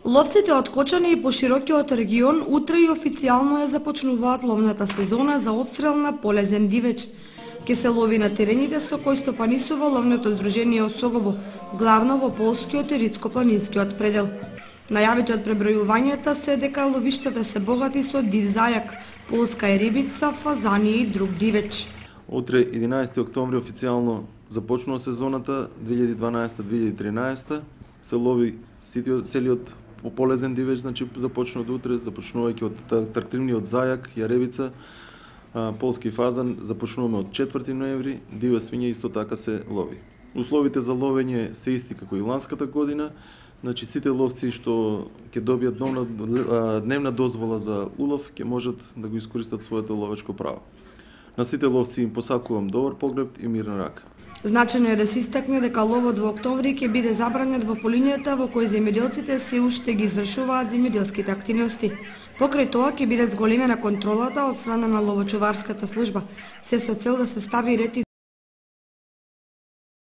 Ловците од Кочани и поширокиот регион утре и официјално ја започнуваат ловната сезона за отстрел на полезен дивеч. Ке се лови на терените со кои стопанисува ловното здружение Осогово, главно во полскиот и рицко-планинскиот предел. Најавите од пребројувањата се дека ловиштата се богати со див зајак, полска ерибица, фазани и друг дивеч. Утре 11 октомври официјално започнува сезоната 2012-2013. Се лови целиот полезен дивеч, значи започнува од утре, започнувајќи од атрактивниот зајак, јаревица, полски фазан, започнуваме од 4 ноември, дива свиња исто така се лови. Условите за ловење се исти како и ланската година, значи сите ловци што ќе добијат дневна дозвола за улов, ќе можат да го искористат своето ловечко право. На сите ловци им посакувам добар поглед и мирна рака. Значено е да се истакне дека ловот во октомври ќе биде забранет во полињата во кои земјоделците се уште ги извршуваат земјоделските активности. Покрај тоа ќе биде зголемена контролата од страна на ловочуварската служба, се со цел да се стави ред и